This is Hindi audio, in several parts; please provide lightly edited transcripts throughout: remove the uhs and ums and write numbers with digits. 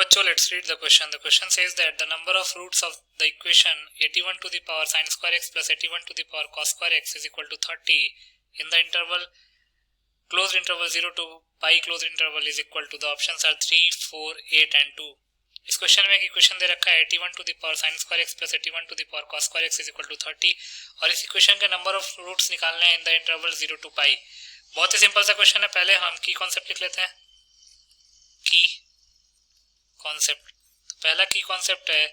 बच्चों, let's read the question. The question says that the number of roots of the equation 81 to the power sin square x plus 81 to the power cos square x is equal to 30 in the interval closed interval 0 to pi closed interval is equal to the options are 3, 4, 8 and 2. इस क्वेश्चन में एक इक्वेशन दे रखा है 81 to the power sin square x plus 81 to the power cos square x is equal to 30 और इस इक्वेशन के नंबर ऑफ रूट्स निकालने हैं in the interval 0 to pi. बहुत ही सिंपल सा क्वेश्चन है. पहले हम की कॉन्सेप्ट लिख लेते हैं. की कॉन्सेप्ट, तो पहला की कॉन्सेप्ट है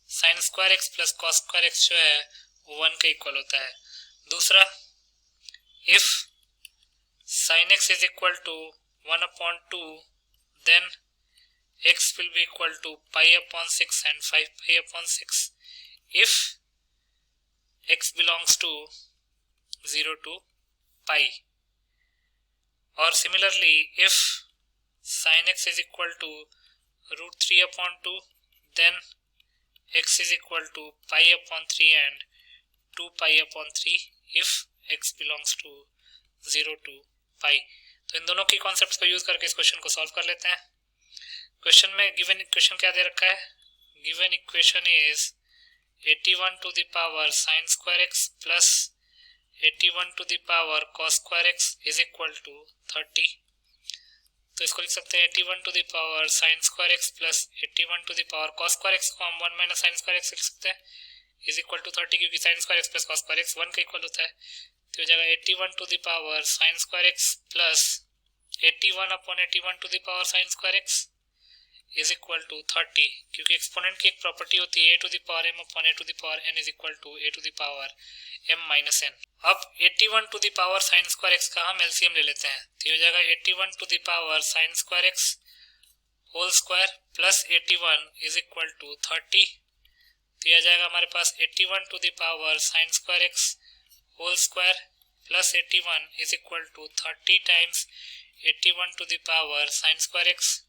sine square x plus cos square x जो है वो 1 के इक्वल होता है. दूसरा, if sine x is equal to 1/2 then x will be equal to pi/6 and 5pi/6 if x belongs to 0 to pi. और similarly if sin x is equal to √3/2 then x is equal to pi/3 and 2pi/3 if x belongs to 0 to pi. तो इन दोनों की कॉन्सेप्ट्स को यूज करके इस क्वेश्चन को सॉल्व कर लेते हैं. क्वेश्चन में गिवन इक्वेशन क्या दे रखा है? Given equation is 81 to the power sin square x plus 81 to the power cos square x is equal to 30. तो इसको लिख सकते हैं 81 to the power sin square x plus 81 to the power cos square x को हम 1 minus sin square x लिख सकते हैं is equal to 30 क्योंकि sin square x plus cos square x 1 का इक्वल होता है. तो हो जाएगा 81 to the power sin square x plus 81/81 to the power sin square x is equal to 30 क्योंकि एक्सपोनेंट की एक प्रॉपर्टी होती है a to the power m upon a to the power n is equal to a to the power m minus n. अब 81 to the power sin square x का हम एलसीएम ले लेते हैं. तो ये हो जाएगा 81 to the power sin square x whole square plus 81 is equal to 30. तो ये आ जाएगा हमारे पास 81 to the power sin square x whole square plus 81 is equal to 30 times 81 to the power sin square x.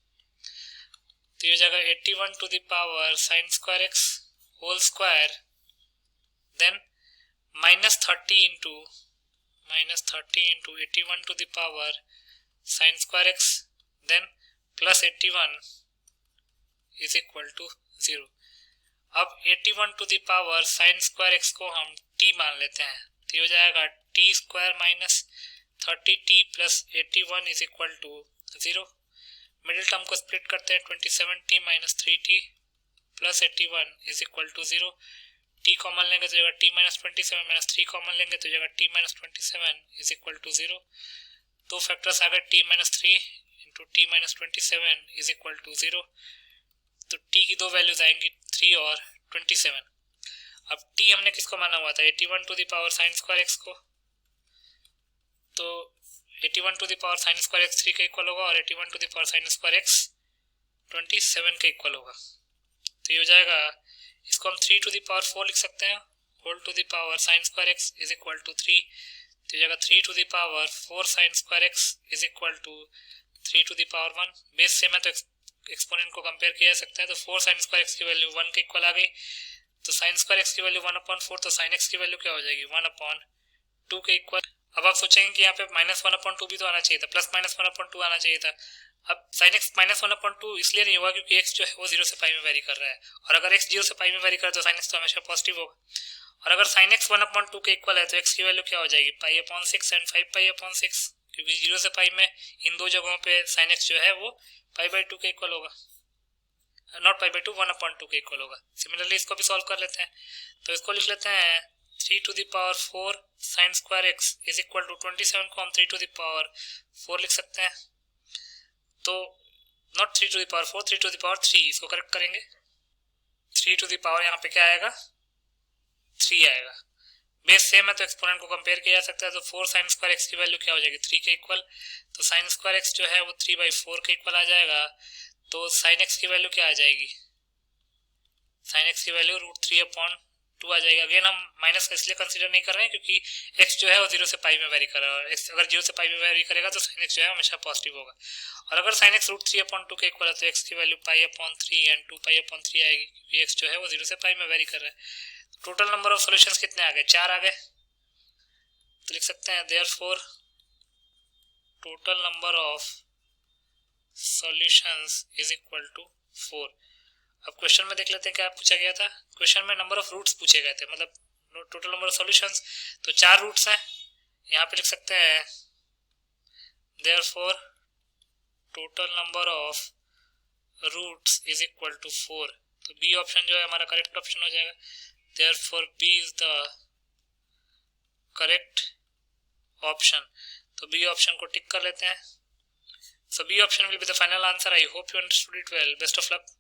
तो ये हो जाएगा 81 to the power sin square x whole square then minus 30 into 81 to the power sin square x then plus 81 is equal to 0. अब 81 to the power sin square x को हम t मान लेते हैं. तो ये हो जाएगा t square minus 30t plus 81 is equal to 0. Middle term को स्प्लिट करते हैं 27t minus 3t plus 81 is equal to 0. t common लेंगे तो जाएगा t माइनस 27 माइनस 3 कॉमन लेंगे तो जाएगा t minus 27 is equal to 0. दो फैक्टर्स आ गए t minus 3 into t minus 27 is equal to 0. तो t की दो वैल्यूज आएंगी 3 और 27. अब t हमने किसको माना हुआ था? 81 to the power sine square x को. तो 81 to the power sine square x 3 का इक्वल होगा और 81 to the power sine square x 27 का इक्वल होगा. तो ये हो जाएगा, इसको हम 3 टू द पावर 4 लिख सकते हैं whole to the power sine square x is equal to 3. तो ये हो जाएगा 3 to the power 4 sine square x is equal to 3 to the power 1. Base से मैं तो एक्सपोनेंट को कंपेयर किया जा सकता है. तो 4 साइन स्क्वायर x की वैल्यू 1 के इक्वल आ गई. तो साइन स्क्वायर x की वैल्यू 1/4 तो साइन x की वैल्यू क्या हो जाएगी 1/2 के इक्वल. अब आप सोचेंगे कि यहाँ पे -1/2 भी तो आना चाहिए था, प्लस -1/2 आना चाहिए था. अब sin x -1/2 इसलिए नहीं होगा क्योंकि x जो है वो 0 से पाई में वेरी कर रहा है और अगर x 0 से पाई में वेरी कर रहा है तो sin x तो हमेशा पॉजिटिव होगा. और अगर sin x 1/2 के इक्वल है तो x की वैल्यू क्या हो जाएगी pi/6 एंड 5pi/6 क्योंकि 0 से पाई में इन दो जगहों पे sin x जो है वो pi/2 के इक्वल होगा, नॉट pi/2 1/2 के इक्वल होगा. सिमिलरली इसको भी सॉल्व कर लेते हैं. तो इसको लिख लेते हैं 3 to the power 4 sine square x is equal to 27 को हम 3 टू द पावर 4 लिख सकते हैं. तो not 3 to the power 4, 3 to the power 3 इसको करेक्ट करेंगे. 3 टू द पावर यहाँ पे क्या आएगा 3 आएगा. बेस सेम है तो एक्सपोनेंट को कंपेयर किया जा सकता है. तो 4 साइन स्क्वायर x की वैल्यू क्या हो जाएगी 3 के इक्वल. तो साइन स्क्वायर x जो है वो 3/4 के इक्वल आ जाएगा. तो साइन x की वैल्यू क्या आ जाएगी? साइन x की वैल्यू √3/2 आ जाएगा. अगेन हम माइनस का इसलिए कंसीडर नहीं कर रहे हैं क्योंकि x जो है वो 0 से पाई में वेरी कर रहा है और x अगर 0 से पाई में वेरी करेगा तो sin x जो है हमेशा पॉजिटिव होगा. और अगर sin x √3/2 के इक्वल है तो x की वैल्यू pi/3 एंड 2pi/3 आएगी क्योंकि x जो है वो 0 से पाई में वेरी कर रहा है. टोटल नंबर ऑफ सॉल्यूशंस कितने आ गए? 4 आ गए. तो लिख सकते हैं therefore total number of solutions is equal to 4। अब क्वेश्चन में देख लेते हैं क्या पूछा गया था। क्वेश्चन में नंबर ऑफ रूट्स पूछे गए थे, मतलब टोटल नंबर ऑफ सॉल्यूशंस। तो 4 रूट्स हैं, यहाँ पे लिख सकते हैं therefore total number of roots is equal to 4। तो बी ऑप्शन जो है हमारा करेक्ट ऑप्शन हो जाएगा। Therefore B is the correct option. तो बी ऑप्शन को टिक कर लेते हैं। So B option will be the final answer. I hope you understood it well. Best of luck.